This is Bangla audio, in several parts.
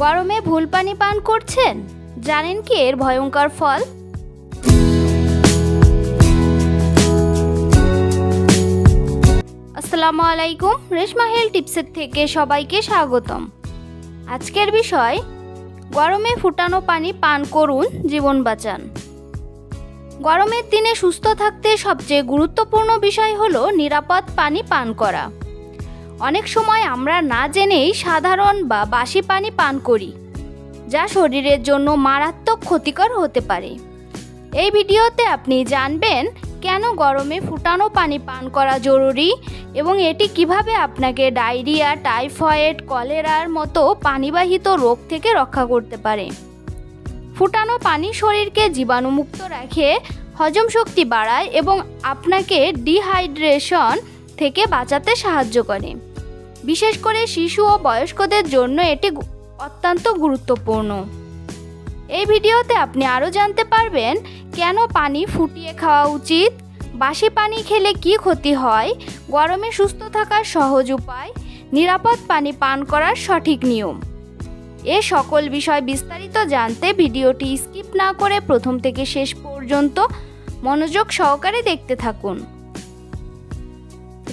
গরমে ভুল পানি পান করছেন? জানেন কি এর ভয়ঙ্কর ফল? আসসালামু আলাইকুম, রেশমা হেলথ টিপসের থেকে সবাইকে স্বাগতম। আজকের বিষয়, গরমে ফুটানো পানি পান করুন, জীবন বাঁচান। গরমের দিনে সুস্থ থাকতে সবচেয়ে গুরুত্বপূর্ণ বিষয় হলো নিরাপদ পানি পান করা। অনেক সময় আমরা না জেনেই সাধারণ বা বাসি পানি পান করি, যা শরীরের জন্য মারাত্মক ক্ষতিকর হতে পারে। এই ভিডিওতে আপনি জানবেন কেন গরমে ফুটানো পানি পান করা জরুরি এবং এটি কিভাবে আপনাকে ডায়রিয়া, টাইফয়েড, কলেরার মতো পানিবাহিত রোগ থেকে রক্ষা করতে পারে। ফুটানো পানি শরীরকে জীবাণুমুক্ত রাখে, হজম শক্তি বাড়ায় এবং আপনাকে ডিহাইড্রেশন থেকে বাঁচাতে সাহায্য করে। বিশেষ করে শিশু ও বয়স্কদের জন্য এটি অত্যন্ত গুরুত্বপূর্ণ। এই ভিডিওতে আপনি আরও জানতে পারবেন কেন পানি ফুটিয়ে খাওয়া উচিত, বাসি পানি খেলে কি ক্ষতি হয়, গরমে সুস্থ থাকার সহজ উপায়, নিরাপদ পানি পান করার সঠিক নিয়ম। এ সকল বিষয় বিস্তারিত জানতে ভিডিওটি স্কিপ না করে প্রথম থেকে শেষ পর্যন্ত মনোযোগ সহকারে দেখতে থাকুন।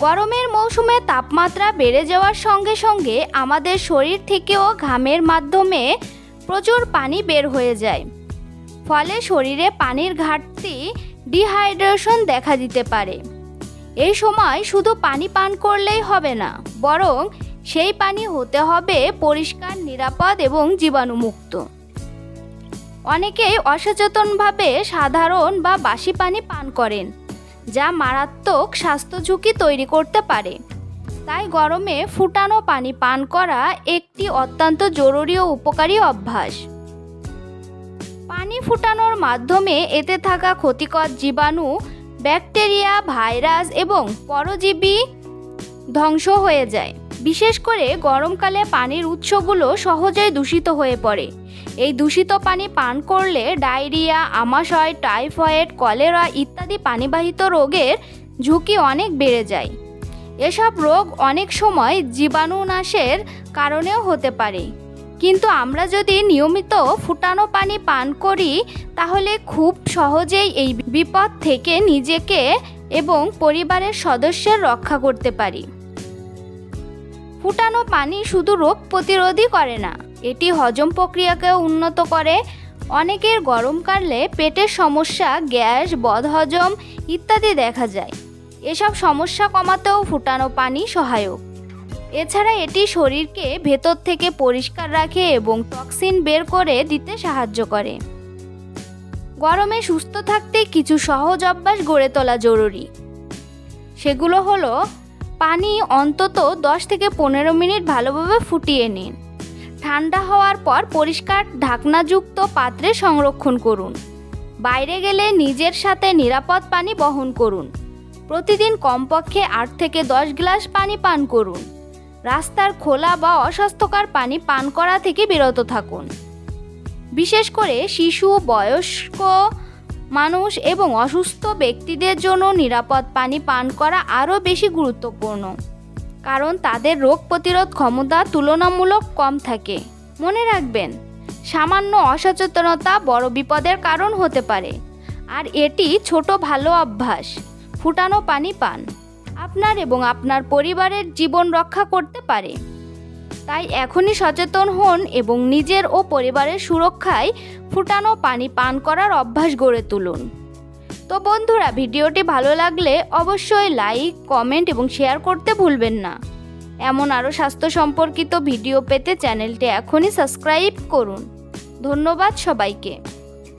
গরমের মৌসুমে তাপমাত্রা বেড়ে যাওয়ার সঙ্গে সঙ্গে আমাদের শরীর থেকেও ঘামের মাধ্যমে প্রচুর পানি বের হয়ে যায়। ফলে শরীরে পানির ঘাটতি, ডিহাইড্রেশন দেখা দিতে পারে। এই সময় শুধু পানি পান করলেই হবে না, বরং সেই পানি হতে হবে পরিষ্কার, নিরাপদ এবং জীবাণুমুক্ত। অনেকেই অসচেতনভাবে সাধারণ বা বাসি পানি পান করেন, যা মারাত্মক স্বাস্থ্য ঝুঁকি তৈরি করতে পারে। তাই গরমে ফুটানো পানি পান করা একটি অত্যন্ত জরুরি ও উপকারী অভ্যাস। পানি ফুটানোর মাধ্যমে এতে থাকা ক্ষতিকর জীবাণু, ব্যাকটেরিয়া, ভাইরাস এবং পরজীবী ধ্বংস হয়ে যায়। বিশেষ করে গরমকালে পানির উৎসগুলো সহজেই দূষিত হয়ে পড়ে। এই দূষিত পানি পান করলে ডায়রিয়া, আমাশয়, টাইফয়েড, কলেরা ইত্যাদি পানিবাহিত রোগের ঝুঁকি অনেক বেড়ে যায়। এসব রোগ অনেক সময় জীবাণুনাশের কারণেও হতে পারে। কিন্তু আমরা যদি নিয়মিত ফুটানো পানি পান করি, তাহলে খুব সহজেই এই বিপদ থেকে নিজেকে এবং পরিবারের সদস্যের রক্ষা করতে পারি। ফুটানো পানি শুধু রোগ প্রতিরোধই করে না, এটি হজম প্রক্রিয়াকেও উন্নত করে। অনেকের গরমকালে পেটের সমস্যা, গ্যাস, বদহজম ইত্যাদি দেখা যায়। এসব সমস্যা কমাতেও ফুটানো পানি সহায়ক। এছাড়া এটি শরীরকে ভেতর থেকে পরিষ্কার রাখে এবং টক্সিন বের করে দিতে সাহায্য করে। গরমে সুস্থ থাকতে কিছু সহজ অভ্যাস গড়ে তোলা জরুরি। সেগুলো হলো, পানি অন্তত 10 থেকে 15 মিনিট ভালোভাবে ফুটিয়ে নিন। ঠান্ডা হওয়ার পর পরিষ্কার ঢাকনাযুক্ত পাত্রে সংরক্ষণ করুন। বাইরে গেলে নিজের সাথে নিরাপদ পানি বহন করুন। প্রতিদিন কমপক্ষে 8 থেকে 10 গ্লাস পানি পান করুন। রাস্তার খোলা বা অস্বাস্থ্যকর পানি পান করা থেকে বিরত থাকুন। বিশেষ করে শিশু, বয়স্ক মানুষ এবং অসুস্থ ব্যক্তিদের জন্য নিরাপদ পানি পান করা আরও বেশি গুরুত্বপূর্ণ, কারণ তাদের রোগ প্রতিরোধ ক্ষমতা তুলনামূলক কম থাকে। মনে রাখবেন, সামান্য অসচেতনতা বড় বিপদের কারণ হতে পারে। আর এটি ছোট ভালো অভ্যাস, ফুটানো পানি পান, আপনার এবং আপনার পরিবারের জীবন রক্ষা করতে পারে। তাই এখনই সচেতন হন এবং নিজের ও পরিবারের সুরক্ষায় ফুটানো পানি পান করার অভ্যাস গড়ে তুলুন। তো বন্ধুরা, ভিডিওটি ভালো লাগলে অবশ্যই লাইক, কমেন্ট এবং শেয়ার করতে ভুলবেন না। এমন আরও স্বাস্থ্য সম্পর্কিত ভিডিও পেতে চ্যানেলটি এখনই সাবস্ক্রাইব করুন। ধন্যবাদ সবাইকে।